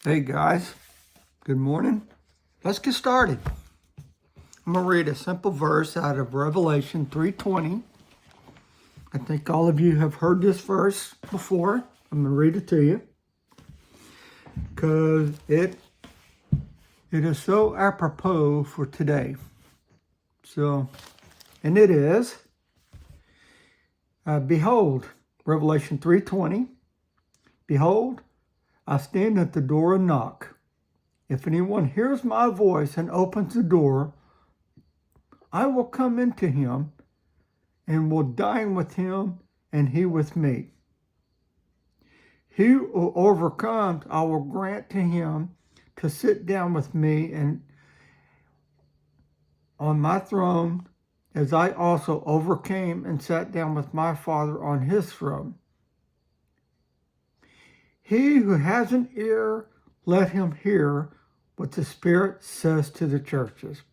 Hey guys, good morning. Let's get started. I'm going to read a simple verse out of Revelation 3:20. I think all of you have heard this verse before. I'm going to read it to you because it is so apropos for today. And it is, behold, Revelation 3:20, behold, I stand at the door and knock. If anyone hears my voice and opens the door, I will come into him and will dine with him and he with me. He who overcomes, I will grant to him to sit down with me and on my throne, as I also overcame and sat down with my Father on his throne. He who has an ear, let him hear what the Spirit says to the churches.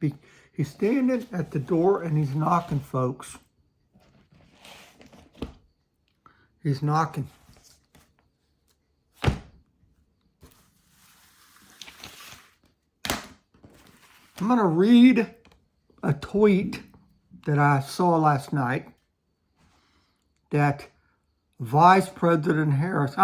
He's standing at the door and he's knocking, folks. He's knocking. I'm going to read a tweet that I saw last night that President Harris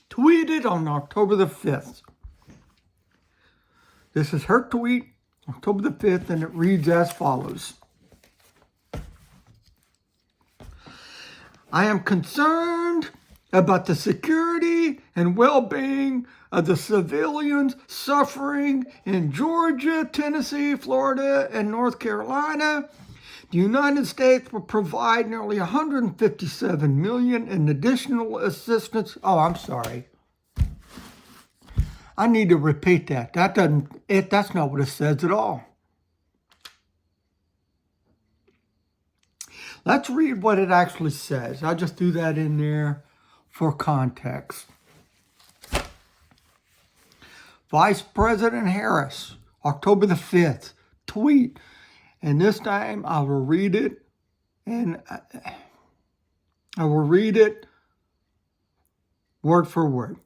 tweeted on October the 5th. This is her tweet, October the 5th, and it reads as follows. I am concerned about the security and well-being of the civilians suffering in Georgia, Tennessee, Florida, and North Carolina. The United States will provide nearly $157 million in additional assistance. Oh, I'm sorry. I need to repeat that. That's not what it says at all. Let's read what it actually says. I just threw that in there for context. Vice President Harris, October the 5th, tweet. And this time I will read it, and I will read it word for word.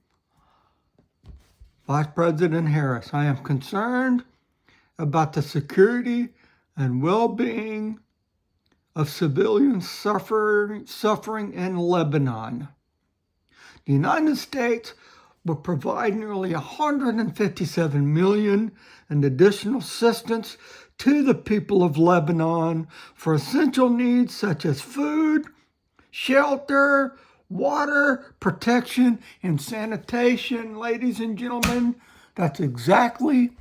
Vice President Harris, I am concerned about the security and well-being of civilians suffering in Lebanon. The United States will provide nearly $157 million in additional assistance to the people of Lebanon for essential needs such as food, shelter, water, protection, and sanitation. Ladies and gentlemen, that's exactly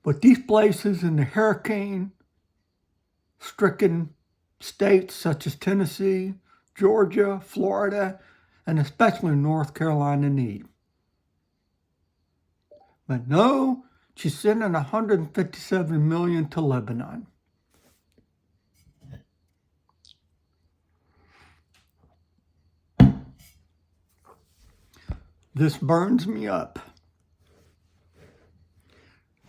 what these places in the hurricane-stricken states such as Tennessee, Georgia, Florida, and especially North Carolina need. But no, she's sending $157 million to Lebanon. This burns me up.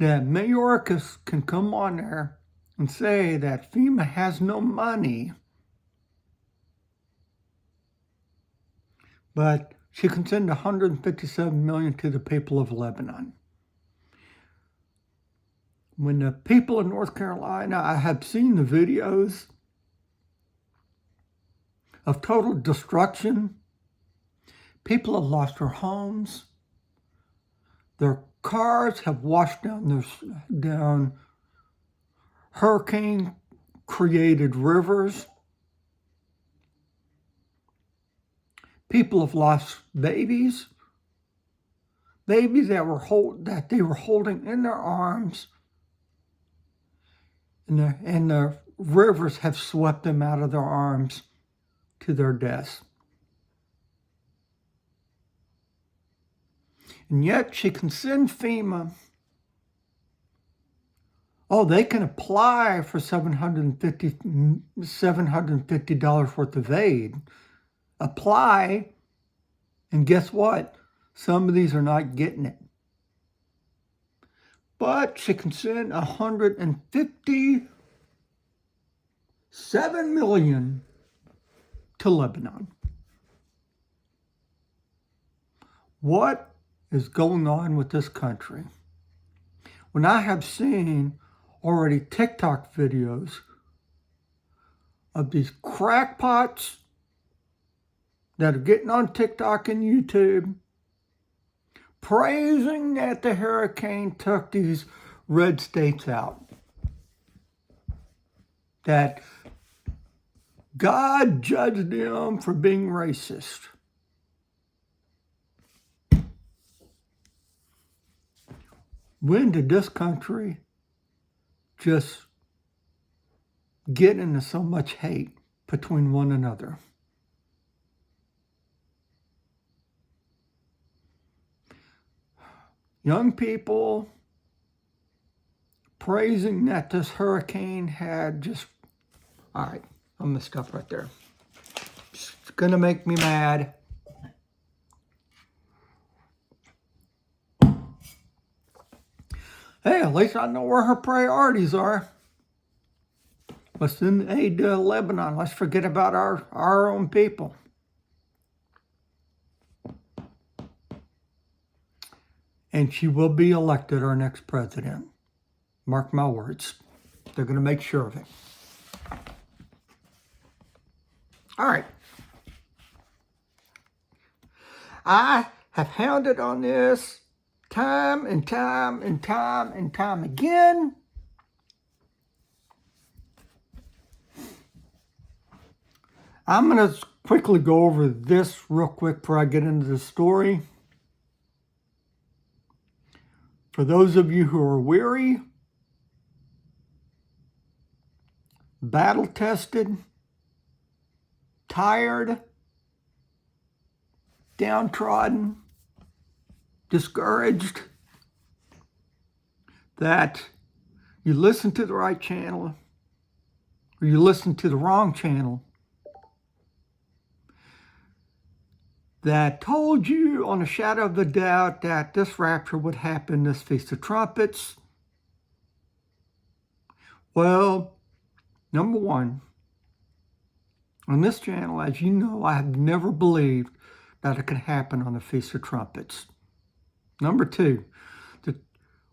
That Mayorkas can come on there and say that FEMA has no money, but she can send $157 million to the people of Lebanon. When the people of North Carolina, I have seen the videos of total destruction. People have lost their homes. Their cars have washed down hurricane-created rivers. People have lost babies that they were holding in their arms, and the rivers have swept them out of their arms to their deaths. And yet she can send FEMA. Oh, they can apply for $750 worth of aid. Apply, and guess what? Some of these are not getting it. But she can send $157 7 million to Lebanon. What is going on with this country? When I have seen already TikTok videos of these crackpots that are getting on TikTok and YouTube praising that the hurricane took these red states out, that God judged them for being racist. When did this country just get into so much hate between one another? Young people praising that this hurricane had just, all right, I'm going to stop right there. It's going to make me mad. Hey, at least I know where her priorities are. Let's send aid to Lebanon. Let's forget about our own people. And she will be elected our next president. Mark my words. They're going to make sure of it. All right. I have hounded on this time and time and time and time again. I'm going to quickly go over this real quick before I get into the story. For those of you who are weary, battle-tested, tired, downtrodden, discouraged, that you listen to the right channel or you listen to the wrong channel, that told you on a shadow of a doubt that this rapture would happen this Feast of Trumpets. Well, number one, on this channel, as you know, I have never believed that it could happen on the Feast of Trumpets. Number two, that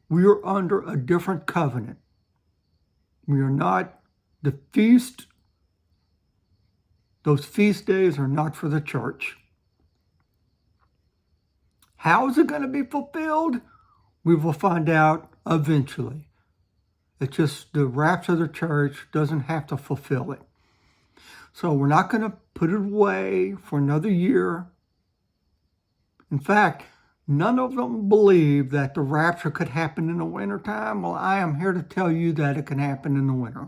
we are under a different covenant. We are not, the feast, those feast days are not for the church. How is it going to be fulfilled? We will find out eventually. It's just the rapture of the church doesn't have to fulfill it. So we're not going to put it away for another year. In fact, none of them believe that the rapture could happen in the wintertime. Well, I am here to tell you that it can happen in the winter.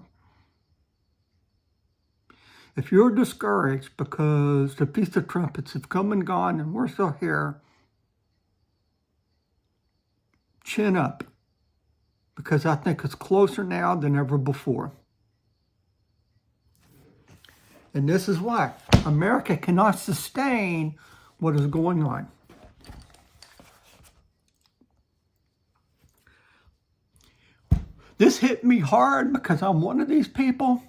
If you're discouraged because the Feast of Trumpets have come and gone and we're still here, chin up, because I think it's closer now than ever before. And this is why America cannot sustain what is going on. This hit me hard because I'm one of these people.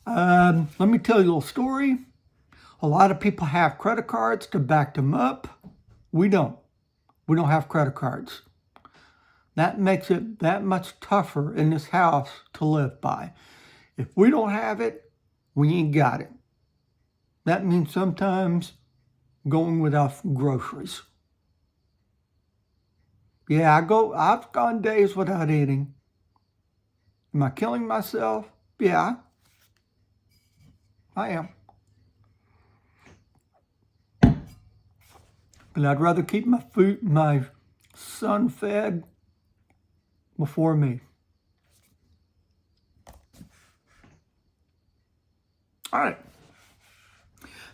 Let me tell you a little story. A lot of people have credit cards to back them up. We don't. We don't have credit cards. That makes it that much tougher in this house to live by. If we don't have it, we ain't got it. That means sometimes going without groceries. Yeah, I've gone days without eating. Am I killing myself? Yeah, I am. But I'd rather keep my son fed before me. All right.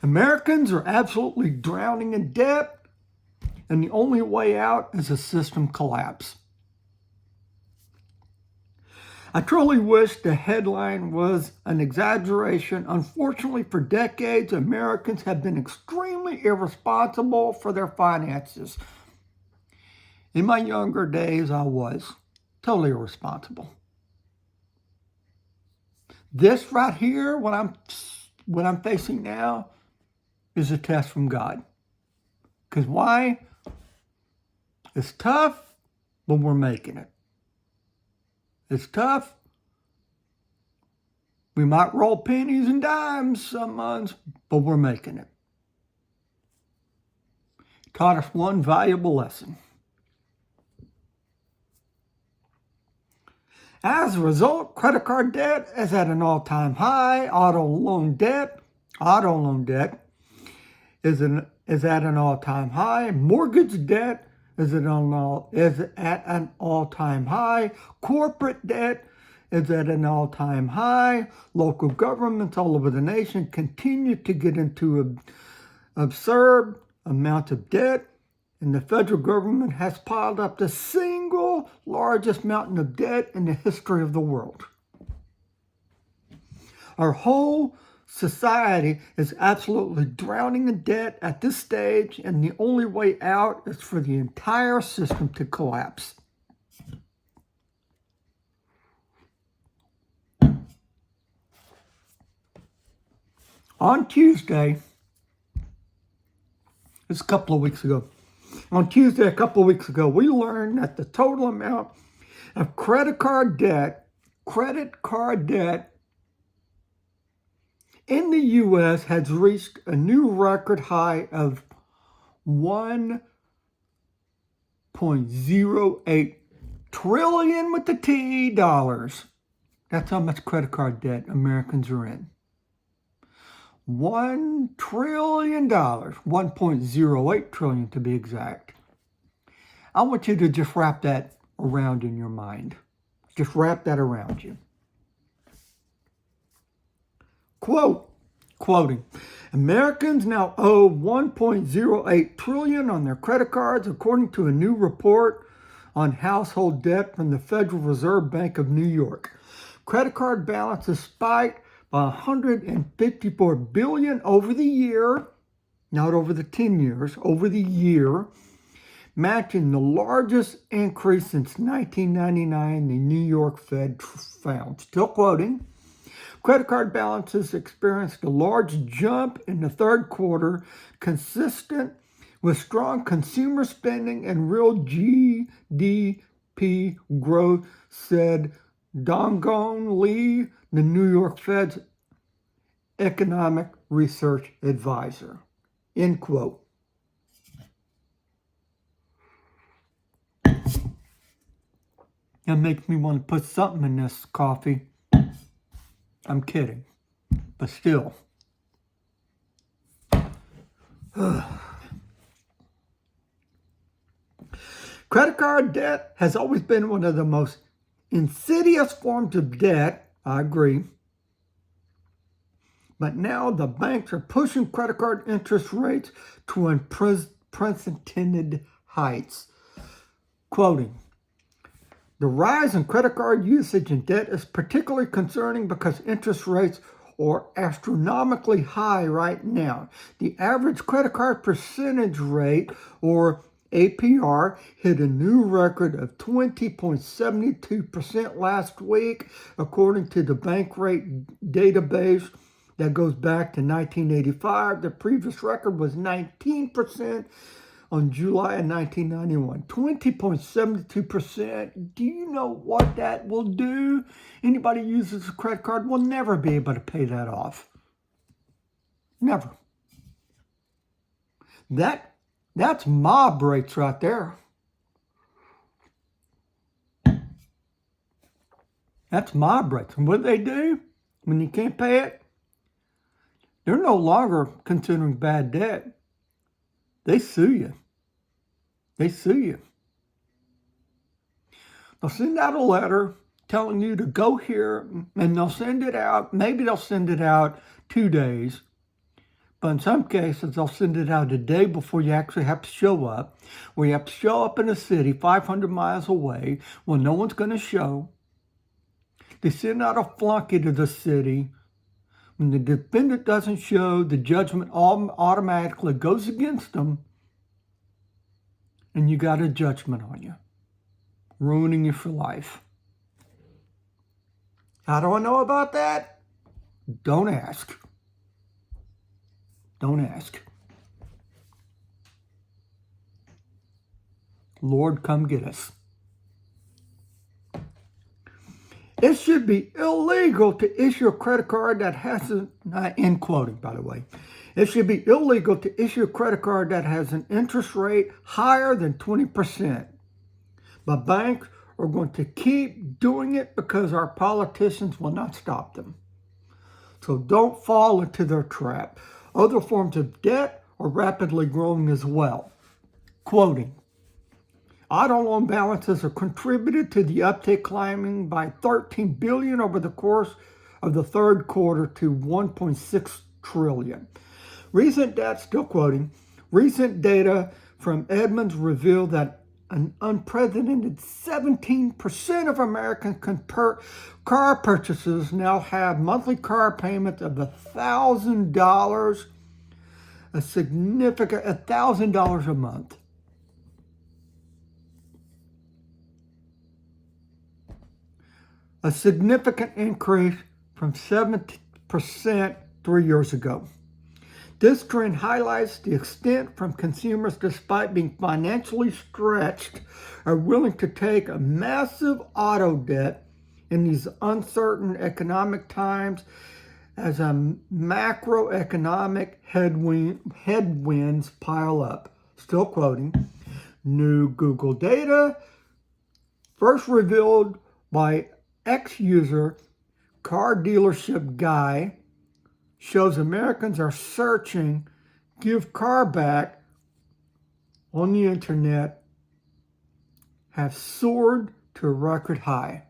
Americans are absolutely drowning in debt, and the only way out is a system collapse. I truly wish the headline was an exaggeration. Unfortunately, for decades, Americans have been extremely irresponsible for their finances. In my younger days, I was totally irresponsible. This right here, what I'm facing now, is a test from God. Because why? It's tough, but we're making it. It's tough. We might roll pennies and dimes some months, but we're making it. Taught us one valuable lesson. As a result, credit card debt is at an all-time high. Auto loan debt is at an all-time high. Mortgage debt is at an all-time high. Corporate debt is at an all-time high. Local governments all over the nation continue to get into an absurd amount of debt, and the federal government has piled up the single largest mountain of debt in the history of the world. Our whole society is absolutely drowning in debt at this stage, and the only way out is for the entire system to collapse. On Tuesday, it's a couple of weeks ago. On Tuesday, a couple of weeks ago, we learned that the total amount of credit card debt in the U.S. has reached a new record high of $1.08 trillion with the T dollars. That's how much credit card debt Americans are in. $1 trillion, $1.08 trillion to be exact. I want you to just wrap that around in your mind. Just wrap that around you. Quoting, Americans now owe $1.08 trillion on their credit cards, according to a new report on household debt from the Federal Reserve Bank of New York. Credit card balances spiked by $154 billion over the year, not over the 10 years, over the year, matching the largest increase since 1999, the New York Fed found. Still quoting, credit card balances experienced a large jump in the third quarter, consistent with strong consumer spending and real GDP growth, said Donggon Lee, the New York Fed's economic research advisor. End quote. That makes me want to put something in this coffee. I'm kidding, but still. Credit card debt has always been one of the most insidious forms of debt, I agree. But now the banks are pushing credit card interest rates to unprecedented heights. Quoting, the rise in credit card usage and debt is particularly concerning because interest rates are astronomically high right now. The average credit card percentage rate, or APR, hit a new record of 20.72% last week, according to the bank rate database that goes back to 1985. The previous record was 19% on July of 1991. 20.72%. Do you know what that will do? Anybody who uses a credit card will never be able to pay that off. Never. That's mob rates right there. That's mob rates. And what do they do when you can't pay it? They're no longer considering bad debt. They sue you. They sue you. They'll send out a letter telling you to go here, and they'll send it out. Maybe they'll send it out 2 days. But in some cases, they'll send it out a day before you actually have to show up, where you have to show up in a city 500 miles away when no one's going to show. They send out a flunky to the city. When the defendant doesn't show, the judgment automatically goes against them, and you got a judgment on you, ruining you for life. How do I know about that? Don't ask. Don't ask. Lord, come get us. It should be illegal to issue a credit card that hasn't, end quoting, by the way. It should be illegal to issue a credit card that has an interest rate higher than 20%. But banks are going to keep doing it because our politicians will not stop them. So don't fall into their trap. Other forms of debt are rapidly growing as well. Quoting, auto loan balances are contributed to the uptick, climbing by $13 billion over the course of the third quarter to $1.6 trillion. Recent data, still quoting, recent data from Edmunds revealed that an unprecedented 17% of American car purchases now have monthly car payments of $1,000, a significant $1,000 a month. A significant increase from 7% 3 years ago. This trend highlights the extent from consumers, despite being financially stretched, are willing to take a massive auto debt in these uncertain economic times as a macroeconomic headwinds pile up. Still quoting, new Google data, first revealed by ex-user Car Dealership Guy, shows Americans are searching give car back on the internet have soared to a record high.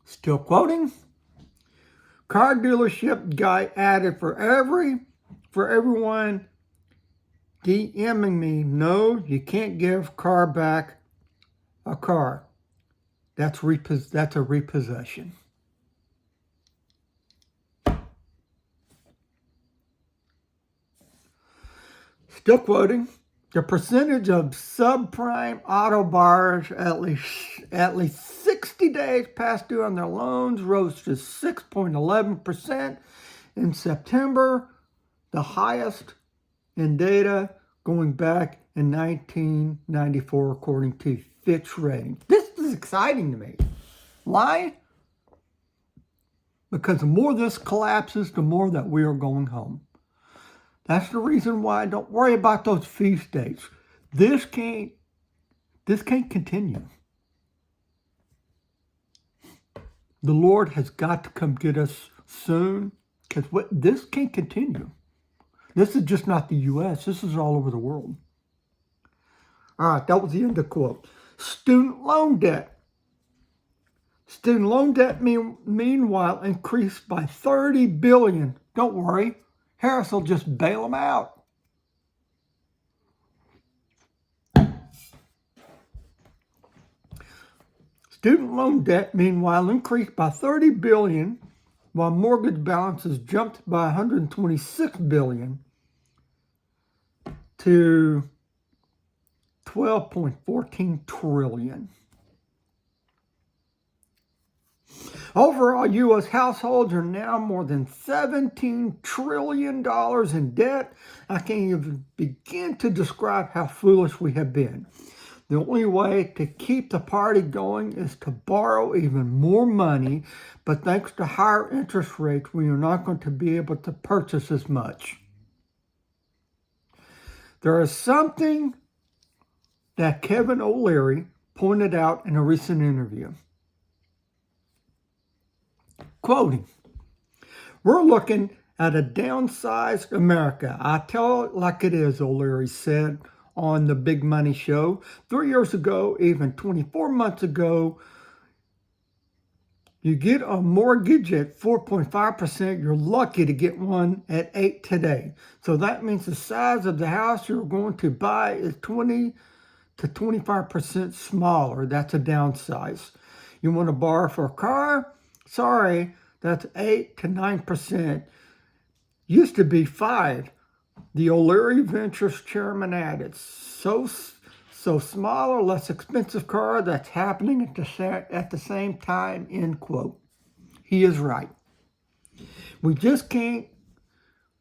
Still quoting, Car Dealership Guy added, for everyone DMing me, no, you can't give car back a car. That's a repossession. Still quoting, the percentage of subprime auto borrowers at least 60 days past due on their loans rose to 6.11% in September, the highest in data going back in 1994, according to Fitch Ratings. This is exciting to me. Why? Because the more this collapses, the more that we are going home. That's the reason why I don't worry about those feast dates. This can't continue. The Lord has got to come get us soon, because this can't continue. This is just not the U.S. This is all over the world. All right, that was the end of the quote. Student loan debt. Student loan debt, meanwhile, increased by $30 billion. Don't worry, Harris will just bail them out. Student loan debt, meanwhile, increased by $30 billion, while mortgage balances jumped by $126 billion to $12.14 trillion. Overall, U.S. households are now more than $17 trillion in debt. I can't even begin to describe how foolish we have been. The only way to keep the party going is to borrow even more money, but thanks to higher interest rates, we are not going to be able to purchase as much. There is something that Kevin O'Leary pointed out in a recent interview. Quoting, we're looking at a downsized America. I tell it like it is, O'Leary said on the Big Money Show. 3 years ago, even 24 months ago, you get a mortgage at 4.5%, you're lucky to get one at 8% today. So that means the size of the house you're going to buy is 20 to 25% smaller. That's a downsize. You want to borrow for a car? Sorry, that's 8 to 9%. Used to be 5%. The O'Leary Ventures chairman added, so so smaller, less expensive car that's happening at the same time, end quote. He is right. We just can't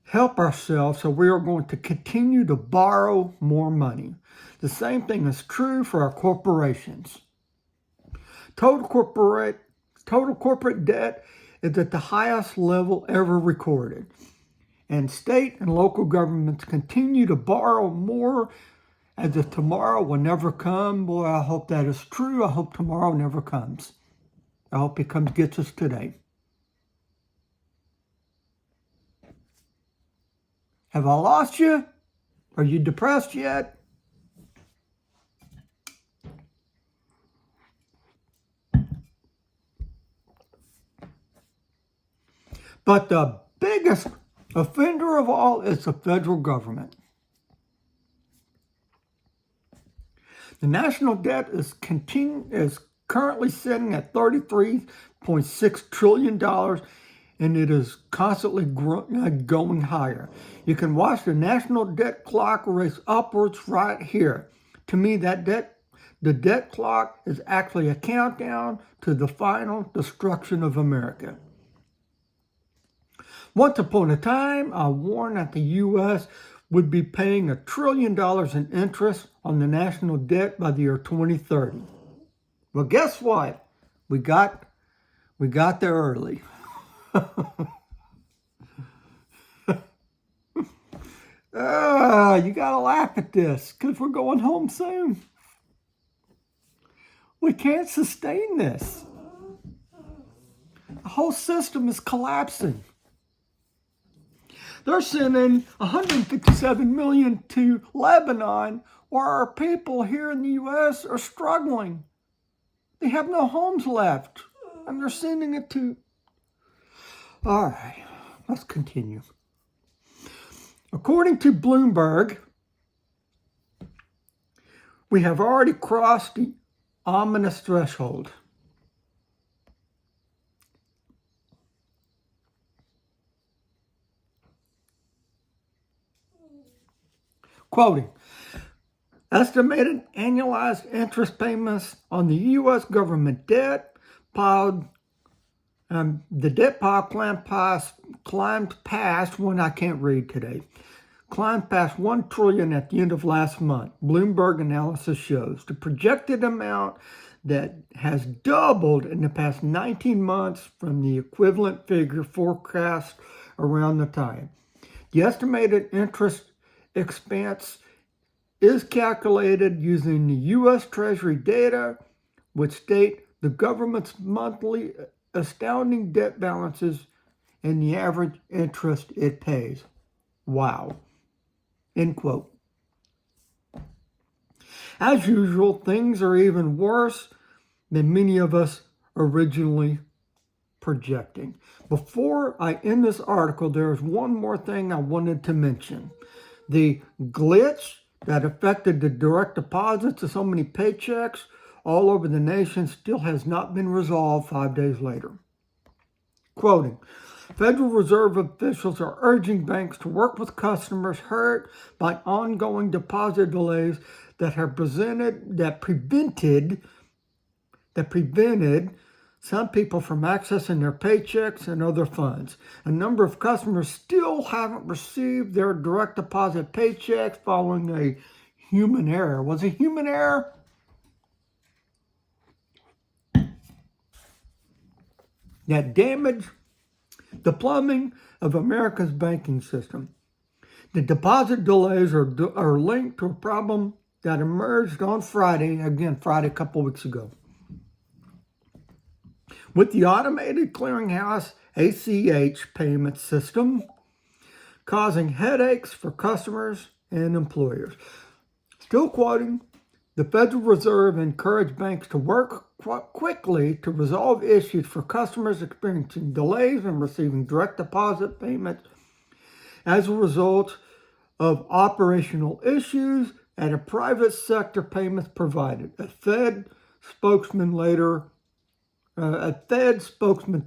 help ourselves, so we are going to continue to borrow more money. The same thing is true for our corporations. Total corporate debt is at the highest level ever recorded. And state and local governments continue to borrow more as if tomorrow will never come. Boy, I hope that is true. I hope tomorrow never comes. I hope it gets us today. Have I lost you? Are you depressed yet? But the biggest offender of all is the federal government. The national debt is currently sitting at $33.6 trillion, and it is constantly going higher. You can watch the national debt clock race upwards right here. To me, the debt clock is actually a countdown to the final destruction of America. Once upon a time, I warned that the U.S. would be paying $1 trillion in interest on the national debt by the year 2030. Well, guess what? We got there early. You gotta laugh at this because we're going home soon. We can't sustain this. The whole system is collapsing. They're sending $157 million to Lebanon, where our people here in the U.S. are struggling. They have no homes left, and they're sending it to... All right, let's continue. According to Bloomberg, we have already crossed the ominous threshold. Quoting, estimated annualized interest payments on the U.S. government debt the debt pile climbed past one I can't read today. Climbed past $1 trillion at the end of last month. Bloomberg analysis shows the projected amount that has doubled in the past 19 months from the equivalent figure forecast around the time. The estimated interest expense is calculated using the U.S. Treasury data, which state the government's monthly astounding debt balances and the average interest it pays. Wow. End quote. As usual, things are even worse than many of us originally projecting. Before I end this article, there's one more thing I wanted to mention. The glitch that affected the direct deposits of so many paychecks all over the nation still has not been resolved 5 days later. Quoting, Federal Reserve officials are urging banks to work with customers hurt by ongoing deposit delays that prevented some people from accessing their paychecks and other funds. A number of customers still haven't received their direct deposit paychecks following a human error. Was it human error? That damaged the plumbing of America's banking system. The deposit delays are linked to a problem that emerged on Friday a couple weeks ago. With the automated clearinghouse ACH payment system causing headaches for customers and employers. Still quoting, the Federal Reserve encouraged banks to work quickly to resolve issues for customers experiencing delays in receiving direct deposit payments as a result of operational issues at a private sector payments provider. A Fed spokesman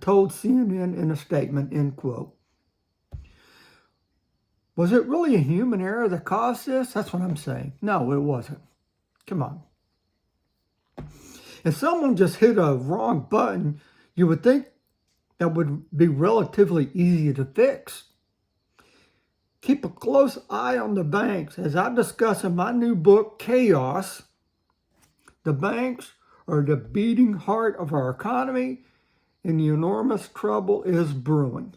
told CNN in a statement, end quote. Was it really a human error that caused this? That's what I'm saying. No, it wasn't. Come on. If someone just hit a wrong button, you would think that would be relatively easy to fix. Keep a close eye on the banks. As I discuss in my new book, Chaos, the banks are the beating heart of our economy, and the enormous trouble is brewing.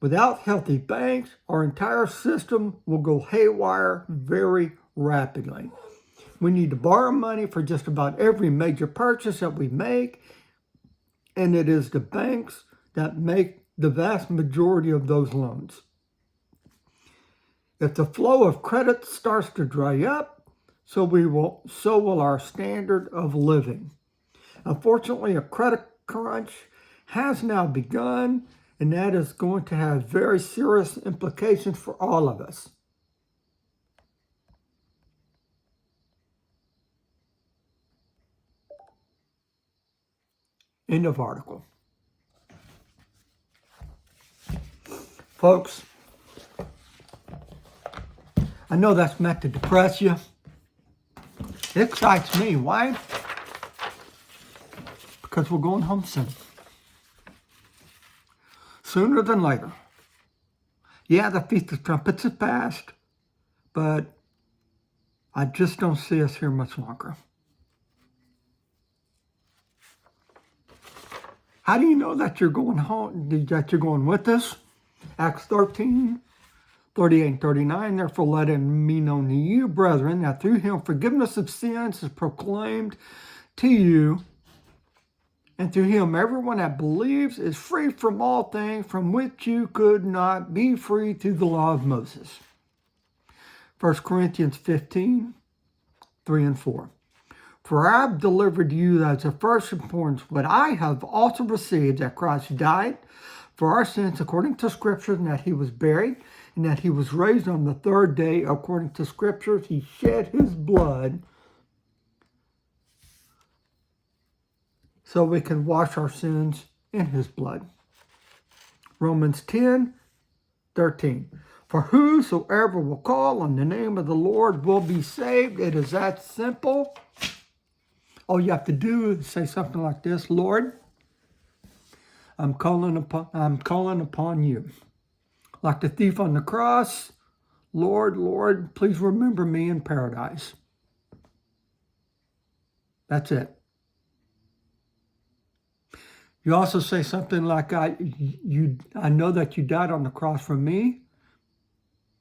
Without healthy banks, our entire system will go haywire very rapidly. We need to borrow money for just about every major purchase that we make, and it is the banks that make the vast majority of those loans. If the flow of credit starts to dry up, so will our standard of living. Unfortunately, a credit crunch has now begun, and that is going to have very serious implications for all of us. End of article. Folks, I know that's meant to depress you. It excites me. Why? Because we're going home soon. Sooner than later. Yeah, the Feast of Trumpets is past, but I just don't see us here much longer. How do you know that you're going home, that you're going with us? Acts 13, 38 and 39, therefore let it be known to you, brethren, that through him forgiveness of sins is proclaimed to you, and through him everyone that believes is free from all things from which you could not be free through the law of Moses. 1 Corinthians 15, 3 and 4. For I have delivered to you as of first importance what I have also received, that Christ died for our sins according to Scripture, and that he was buried, and that he was raised on the third day according to Scriptures. He shed his blood so we can wash our sins in his blood. Romans 10, 13. For whosoever will call on the name of the Lord will be saved. It is that simple. All you have to do is say something like this: Lord, I'm calling upon you. Like the thief on the cross, Lord, Lord, please remember me in paradise. That's it. You also say something like, I know that you died on the cross for me.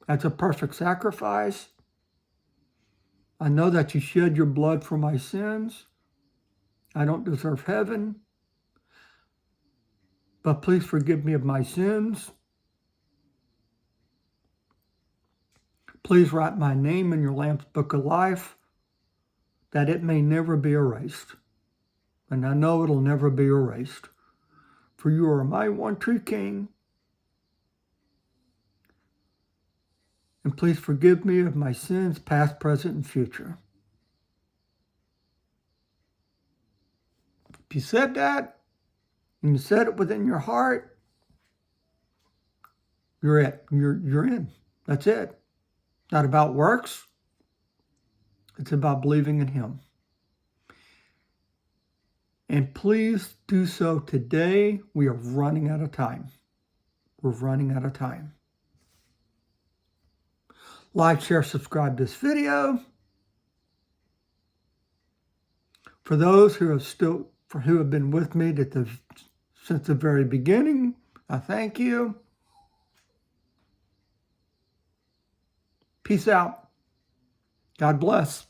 That's a perfect sacrifice. I know that you shed your blood for my sins. I don't deserve heaven, but please forgive me of my sins. Please write my name in your Lamb's Book of Life, that it may never be erased. And I know it'll never be erased. For you are my one true King. And please forgive me of my sins, past, present, and future. If you said that, and you said it within your heart, you're it. You're in. That's it. Not about works. It's about believing in him. And please do so today. We are running out of time. We're running out of time. Like, share, subscribe to this video. For those who have been with me since the very beginning, I thank you. Peace out. God bless.